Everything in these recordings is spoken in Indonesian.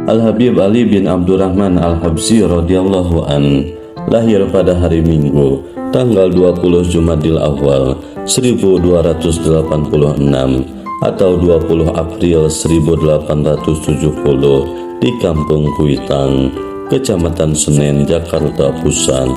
Al-Habib Ali bin Abdurrahman Al-Habsyi radhiyallahu an lahir pada hari Minggu, tanggal 20 Jumadil Awal 1286 atau 20 April 1870 di Kampung Kuitang, Kecamatan Senen, Jakarta Pusat.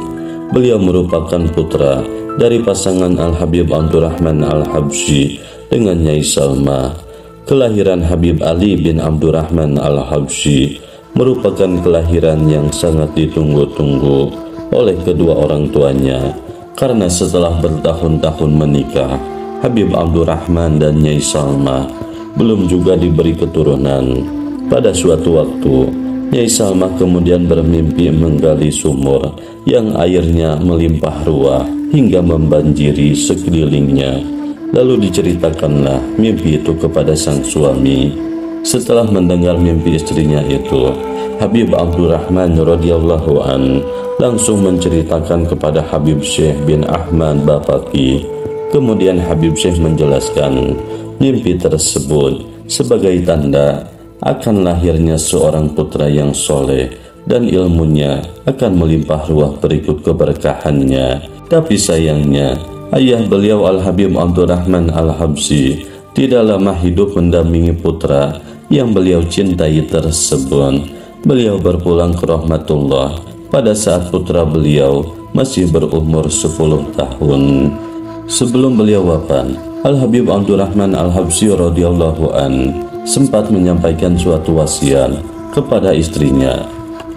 Beliau merupakan putra dari pasangan Al-Habib Abdurrahman Al-Habsyi dengan Nyai Salma. Kelahiran Habib Ali bin Abdurrahman Al-Habsyi merupakan kelahiran yang sangat ditunggu-tunggu oleh kedua orang tuanya, karena setelah bertahun-tahun menikah, Habib Abdurrahman dan Nyai Salma belum juga diberi keturunan. Pada suatu waktu, Nyai Salma kemudian bermimpi menggali sumur yang airnya melimpah ruah hingga membanjiri sekelilingnya. Lalu diceritakanlah mimpi itu kepada sang suami. Setelah mendengar mimpi istrinya itu, Habib Abdurrahman radhiyallahu an langsung menceritakan kepada Habib Syekh bin Ahmad Bapaki. Kemudian Habib Syekh menjelaskan mimpi tersebut sebagai tanda akan lahirnya seorang putra yang soleh dan ilmunya akan melimpah ruah berikut keberkahannya. Tapi sayangnya, ayah beliau Al-Habib Abdurrahman Al-Habsyi tidak lama hidup mendampingi putra yang beliau cintai tersebut. Beliau berpulang ke rahmatullah pada saat putra beliau masih berumur 10 tahun. Sebelum beliau wafat, Al-Habib Abdurrahman Al-Habsyi radhiyallahu an sempat menyampaikan suatu wasiat kepada istrinya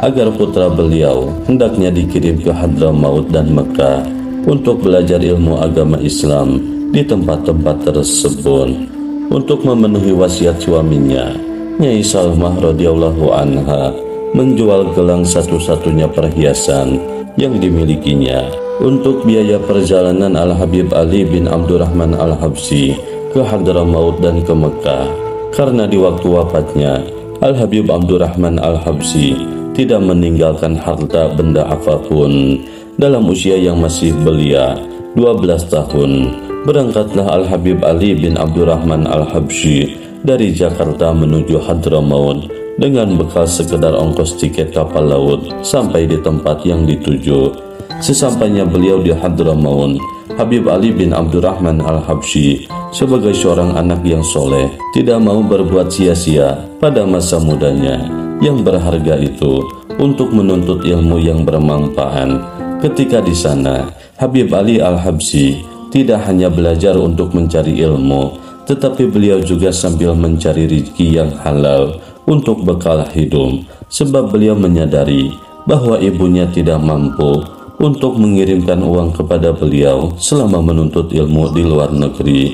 agar putra beliau hendaknya dikirim ke Hadramaut dan Mekah untuk belajar ilmu agama Islam di tempat-tempat tersebut. Untuk memenuhi wasiat suaminya, Nyai Salmah radhiyallahu anha menjual gelang satu-satunya perhiasan yang dimilikinya untuk biaya perjalanan Al-Habib Ali bin Abdurrahman Al-Habsyi ke Hadramaut dan ke Mekah. Karena di waktu wafatnya, Al-Habib Abdurrahman Al-Habsyi tidak meninggalkan harta benda apapun. Dalam usia yang masih belia 12 tahun, berangkatlah Al-Habib Ali bin Abdurrahman Al-Habsyi dari Jakarta menuju Hadramaut dengan bekal sekedar ongkos tiket kapal laut sampai di tempat yang dituju. Sesampainya beliau di Hadramaut, Habib Ali bin Abdurrahman Al-Habsyi sebagai seorang anak yang soleh tidak mau berbuat sia-sia pada masa mudanya yang berharga itu untuk menuntut ilmu yang bermanfaat. Ketika di sana, Habib Ali Al-Habsyi tidak hanya belajar untuk mencari ilmu, tetapi beliau juga sambil mencari rezeki yang halal untuk bekal hidup, sebab beliau menyadari bahwa ibunya tidak mampu untuk mengirimkan uang kepada beliau selama menuntut ilmu di luar negeri.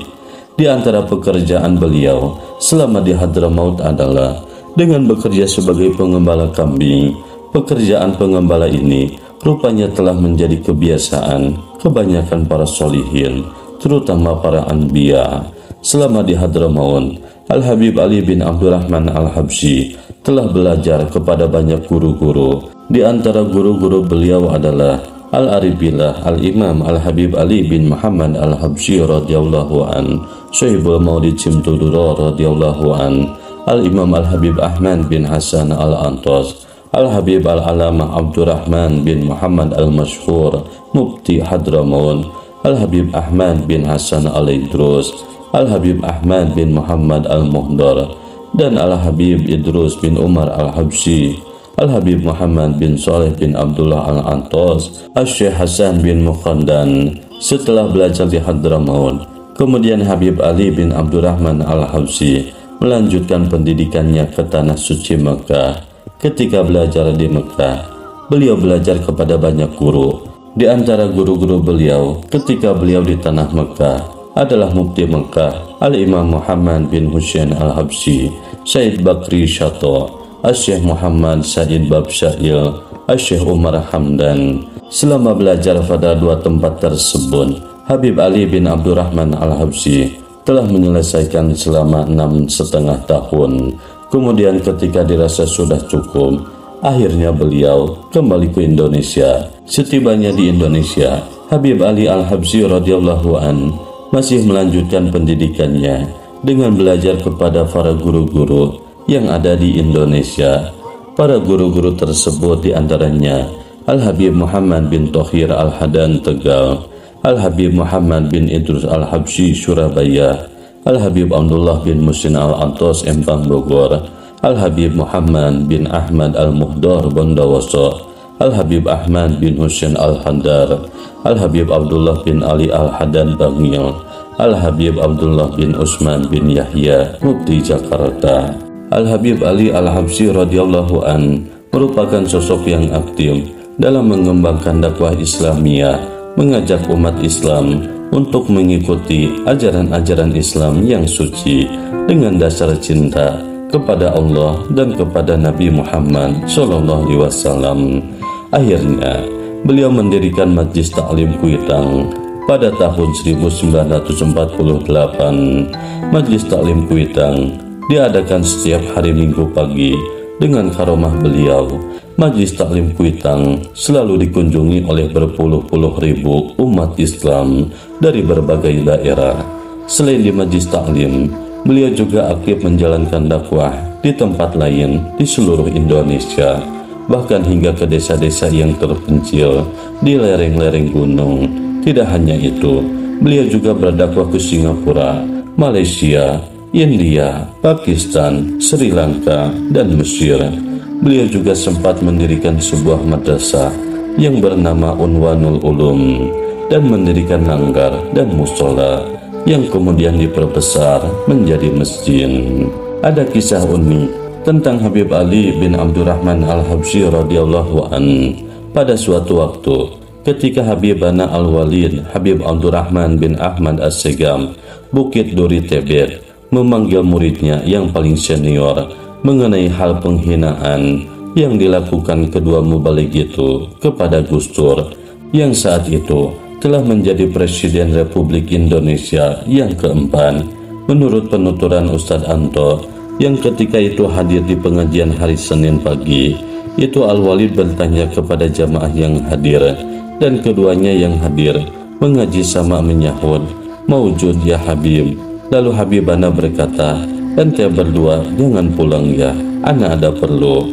Di antara pekerjaan beliau selama di Hadramaut adalah dengan bekerja sebagai pengembala kambing. Pekerjaan pengembala ini rupanya telah menjadi kebiasaan kebanyakan para solihin, terutama para anbiya. Selama di Hadramaut, Al-Habib Ali bin Abdurrahman Al-Habsyi telah belajar kepada banyak guru-guru. Di antara guru-guru beliau adalah Al-Aribillah Al-Imam Al-Habib Ali bin Muhammad Al-Habsyi radhiyallahu an, Syaibul Maulid Simtudura radhiyallahu an, Al-Imam Al-Habib Ahmad bin Hasan Al-Antos, Al-Habib Al-Alamah Abdurrahman bin Muhammad Al-Mashhur Mufti Hadramaut, Al-Habib Ahmad bin Hasan Al-Idrus, Al-Habib Ahmad bin Muhammad Al-Muhdar, dan Al-Habib Idrus bin Umar Al-Habsyi, Al-Habib Muhammad bin Saleh bin Abdullah Al-Antos, Al-Syekh Hasan bin Mukhandan. Setelah belajar di Hadramaut, kemudian Habib Ali bin Abdurrahman Al-Habsyi melanjutkan pendidikannya ke Tanah Suci Mekah. Ketika belajar di Mekah, beliau belajar kepada banyak guru. Di antara guru-guru beliau ketika beliau di Tanah Mekah adalah Mufti Mekah Al-Imam Muhammad bin Husain Al-Habsyi, Syed Bakri Syato, Al-Syekh Muhammad Said Babsyail, Al-Syekh Umar Hamdan. Selama belajar pada dua tempat tersebut, Habib Ali bin Abdurrahman Al-Habsyi telah menyelesaikan selama 6,5 tahun. Kemudian ketika dirasa sudah cukup, akhirnya beliau kembali ke Indonesia. Setibanya di Indonesia, Habib Ali Al-Habsyi radhiyallahu an masih melanjutkan pendidikannya dengan belajar kepada para guru-guru yang ada di Indonesia. Para guru-guru tersebut diantaranya Al-Habib Muhammad bin Thohir Al-Hadan Tegal, Al-Habib Muhammad bin Idrus Al-Habsyi Surabaya, Al-Habib Abdullah bin Musin Al-Antos Empang Bogor, Al-Habib Muhammad bin Ahmad Al-Muhdar Bondowoso, Al-Habib Ahmad bin Husain Al-Handar, Al-Habib Abdullah bin Ali Al-Hadan Bangil, Al-Habib Abdullah bin Usman bin Yahya Mufti Jakarta. Al-Habib Ali Al-Habsyi radhiyallahu an merupakan sosok yang aktif dalam mengembangkan dakwah Islamiyah, mengajak umat Islam untuk mengikuti ajaran-ajaran Islam yang suci dengan dasar cinta kepada Allah dan kepada Nabi Muhammad SAW. Akhirnya, beliau mendirikan Majelis Ta'lim Kuitang pada tahun 1948. Majelis Ta'lim Kuitang diadakan setiap hari Minggu pagi. Dengan karomah beliau, Majelis Ta'lim Kuitang selalu dikunjungi oleh berpuluh-puluh ribu umat Islam dari berbagai daerah. Selain di Majelis Ta'lim, beliau juga aktif menjalankan dakwah di tempat lain di seluruh Indonesia, bahkan hingga ke desa-desa yang terpencil di lereng-lereng gunung. Tidak hanya itu, beliau juga berdakwah ke Singapura, Malaysia, India, Pakistan, Sri Lanka, dan Mesir. Beliau juga sempat mendirikan sebuah madrasah yang bernama Unwanul Ulum dan mendirikan langgar dan musola yang kemudian diperbesar menjadi masjid. Ada kisah unik tentang Habib Ali bin Abdurrahman Al-Habsyi radhiyallahu an. Pada suatu waktu, ketika Habibana Al-Walid Habib Abdurrahman bin Ahmad As-Segam Bukit Duri Tebet memanggil muridnya yang paling senior mengenai hal penghinaan yang dilakukan kedua mubaligh itu kepada Gus Dur yang saat itu telah menjadi Presiden Republik Indonesia yang keempat. Menurut penuturan Ustadz Anto yang ketika itu hadir di pengajian hari Senin pagi, itu Al-Walid bertanya kepada jamaah yang hadir, dan keduanya yang hadir mengaji sama menyahut, "Maujud ya Habib." Lalu Habibana berkata, "Ente berdua jangan pulang ya, ana ada perlu."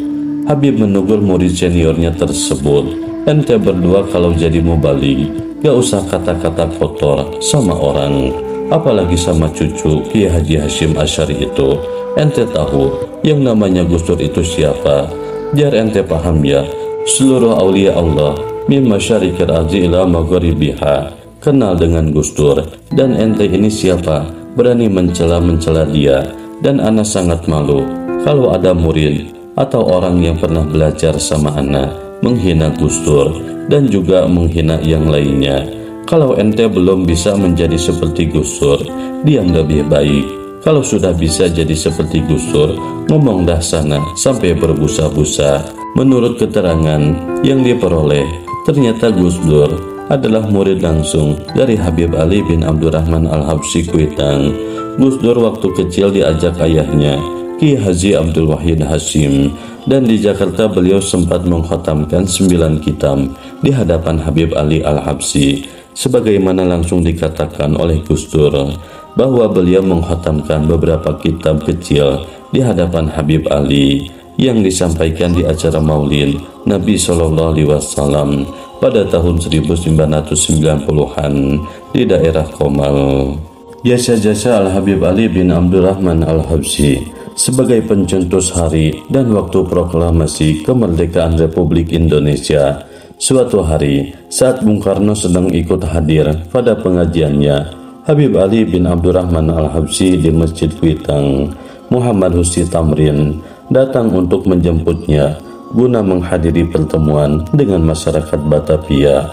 Habib menegur murid seniornya tersebut, "Ente berdua kalau jadi mubaligh, gak usah kata-kata kotor sama orang, apalagi sama cucu Kiai Haji Hashim Asy'ari itu. Ente tahu yang namanya Gus Dur itu siapa? Biar ente paham ya, seluruh aulia Allah min masyariqil ardi ila magharibiha kenal dengan Gus Dur, dan ente ini siapa berani mencela dia, dan ana sangat malu kalau ada murid atau orang yang pernah belajar sama ana menghina Gus Dur dan juga menghina yang lainnya. Kalau ente belum bisa menjadi seperti Gus Dur, diam lebih baik. Kalau sudah bisa jadi seperti Gus Dur, ngomong dah sana sampai berbusa-busa." Menurut keterangan yang diperoleh, ternyata Gus Dur adalah murid langsung dari Habib Ali bin Abdurrahman Al-Habsyi Kuitang. Gus Dur waktu kecil diajak ayahnya, Kiai Haji Abdul Wahid Hasyim, dan di Jakarta beliau sempat mengkhatamkan 9 kitab di hadapan Habib Ali Al-Habsyi, sebagaimana langsung dikatakan oleh Gus Dur bahwa beliau mengkhatamkan beberapa kitab kecil di hadapan Habib Ali yang disampaikan di acara Maulid Nabi SAW pada tahun 1990-an di daerah Komal. Jasa-jasa Al-Habib Ali bin Abdurrahman Al-Habsyi sebagai pencetus hari dan waktu proklamasi kemerdekaan Republik Indonesia. Suatu hari, saat Bung Karno sedang ikut hadir pada pengajiannya, Habib Ali bin Abdurrahman Al-Habsyi di Masjid Kuitang, Muhammad Husni Tamrin datang untuk menjemputnya guna menghadiri pertemuan dengan masyarakat Batavia.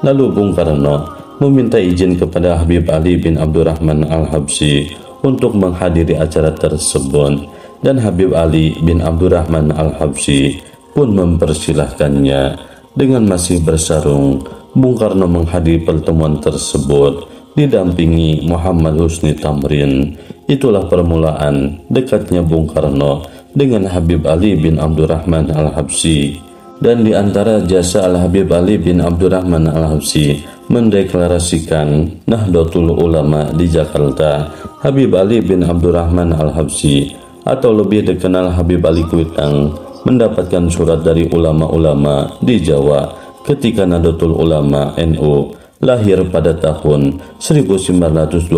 Lalu Bung Karno meminta izin kepada Habib Ali bin Abdurrahman Al-Habsyi untuk menghadiri acara tersebut, dan Habib Ali bin Abdurrahman Al-Habsyi pun mempersilahkannya. Dengan masih bersarung, Bung Karno menghadiri pertemuan tersebut didampingi Muhammad Husni Tamrin. Itulah permulaan dekatnya Bung Karno dengan Habib Ali bin Abdurrahman Al-Habsyi. Dan di antara jasa Al-Habib Ali bin Abdurrahman Al-Habsyi mendeklarasikan Nahdlatul Ulama di Jakarta, Habib Ali bin Abdurrahman Al-Habsyi atau lebih dikenal Habib Ali Kuitang mendapatkan surat dari ulama-ulama di Jawa ketika Nahdlatul Ulama NU lahir pada tahun 1926.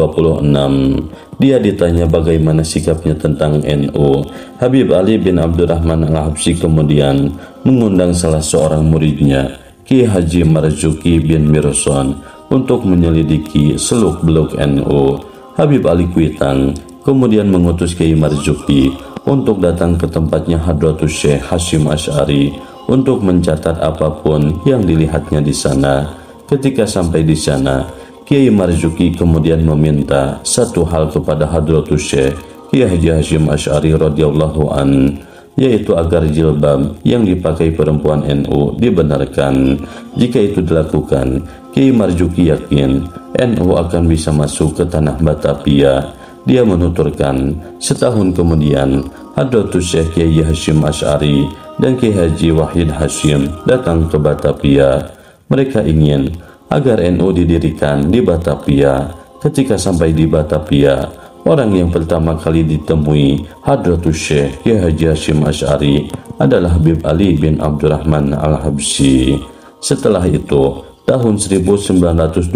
Dia ditanya bagaimana sikapnya tentang NU. Habib Ali bin Abdurrahman Al-Habsyi kemudian mengundang salah seorang muridnya, Ki Haji Marzuki bin Mirson, untuk menyelidiki seluk-beluk NU. Habib Ali Kuitang kemudian mengutus Kiai Marzuki untuk datang ke tempatnya Hadratus Syekh Hasyim Asy'ari untuk mencatat apapun yang dilihatnya di sana. Ketika sampai di sana, Kiai Marzuki kemudian meminta satu hal kepada Hadratus Syekh Kiai Haji Hasyim Asy'ari radhiyallahu an, yaitu agar jilbab yang dipakai perempuan NU dibenarkan. Jika itu dilakukan, Kiai Marzuki yakin NU akan bisa masuk ke tanah Batavia. Dia menuturkan, setahun kemudian Hadratus Syekh Kiai Hasyim Asy'ari dan Kiai Haji Wahid Hasyim datang ke Batavia. Mereka ingin agar NU didirikan di Batavia. Ketika sampai di Batavia, orang yang pertama kali ditemui Hadratus Syekh Kiai Haji Hasyim Asy'ari adalah Habib Ali bin Abdurrahman Al-Habsyi. Setelah itu, tahun 1928,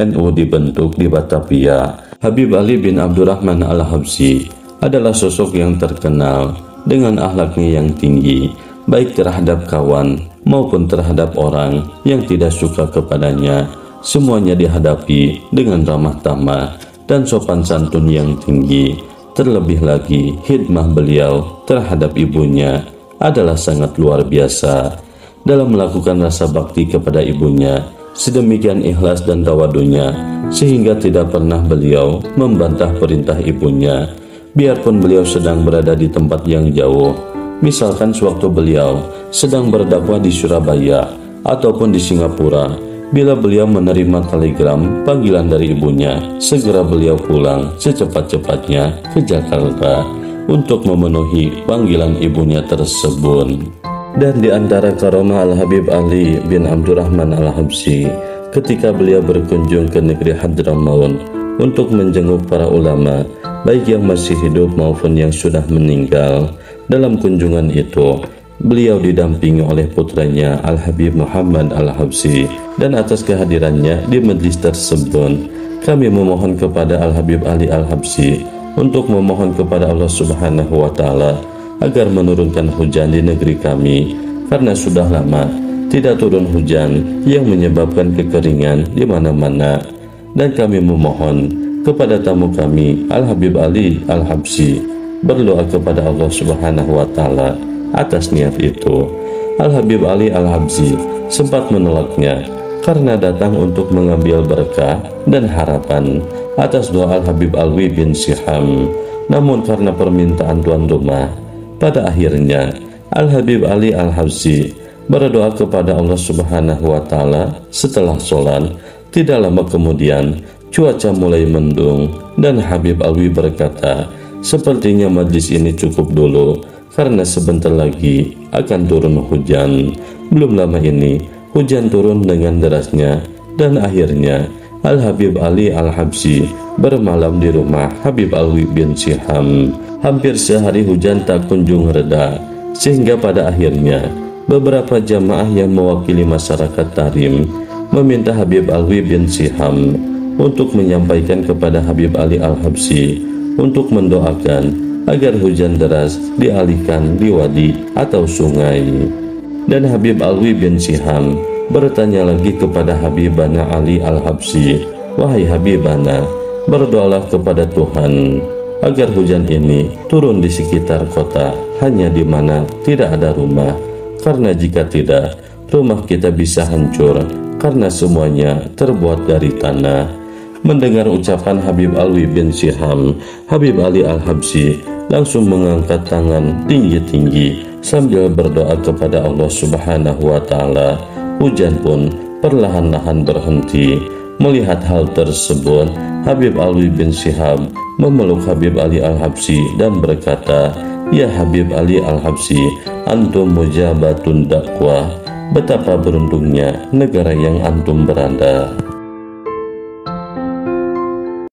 NU dibentuk di Batavia. Habib Ali bin Abdurrahman Al-Habsyi adalah sosok yang terkenal dengan akhlaknya yang tinggi, baik terhadap kawan maupun terhadap orang yang tidak suka kepadanya. Semuanya dihadapi dengan ramah tamah dan sopan santun yang tinggi. Terlebih lagi, hikmah beliau terhadap ibunya adalah sangat luar biasa. Dalam melakukan rasa bakti kepada ibunya, sedemikian ikhlas dan tawadunya, sehingga tidak pernah beliau membantah perintah ibunya, biarpun beliau sedang berada di tempat yang jauh. Misalkan sewaktu beliau sedang berdakwah di Surabaya ataupun di Singapura, bila beliau menerima telegram panggilan dari ibunya, segera beliau pulang secepat-cepatnya ke Jakarta untuk memenuhi panggilan ibunya tersebut. Dan di antara karomah Al-Habib Ali bin Abdurrahman Al-Habsyi, ketika beliau berkunjung ke negeri Hadramaut untuk menjenguk para ulama, baik yang masih hidup maupun yang sudah meninggal. Dalam kunjungan itu, beliau didampingi oleh putranya Al-Habib Muhammad Al-Habsyi, dan atas kehadirannya di majlis tersebut, kami memohon kepada Al-Habib Ali Al-Habsyi untuk memohon kepada Allah Subhanahu wa Ta'ala agar menurunkan hujan di negeri kami, karena sudah lama tidak turun hujan yang menyebabkan kekeringan di mana-mana. Dan kami memohon kepada tamu kami Al-Habib Ali Al-Habsyi berdoa kepada Allah Subhanahu wa Ta'ala atas niat itu. Al-Habib Ali Al-Habsyi sempat menolaknya karena datang untuk mengambil berkah dan harapan atas doa Al-Habib Alwi bin Siham. Namun karena permintaan tuan rumah, pada akhirnya Al-Habib Ali Al-Habsyi berdoa kepada Allah Subhanahu wa Ta'ala. Setelah sholat, tidak lama kemudian cuaca mulai mendung dan Habib Alwi berkata, sepertinya majlis ini cukup dulu karena sebentar lagi akan turun hujan. Belum lama ini hujan turun dengan derasnya, dan akhirnya Al-Habib Ali Al-Habsyi bermalam di rumah Habib Alwi bin Siham. Hampir sehari hujan tak kunjung reda, sehingga pada akhirnya beberapa jamaah yang mewakili masyarakat Tarim meminta Habib Alwi bin Siham untuk menyampaikan kepada Habib Ali Al-Habsyi untuk mendoakan agar hujan deras dialihkan di wadi atau sungai. Dan Habib Alwi bin Siham bertanya lagi kepada Habibana Ali Al-Habsyi, wahai Habibana, berdoalah kepada Tuhan agar hujan ini turun di sekitar kota, hanya di mana tidak ada rumah, karena jika tidak, rumah kita bisa hancur karena semuanya terbuat dari tanah. Mendengar ucapan Habib Alwi bin Siham, Habib Ali Al-Habsyi langsung mengangkat tangan tinggi-tinggi sambil berdoa kepada Allah Subhanahu wa Ta'ala. Hujan pun perlahan-lahan berhenti. Melihat hal tersebut, Habib Alwi bin Siham memeluk Habib Ali Al-Habsyi dan berkata, "Ya Habib Ali Al-Habsyi, antum mujabatun dakwah. Betapa beruntungnya negara yang antum berada."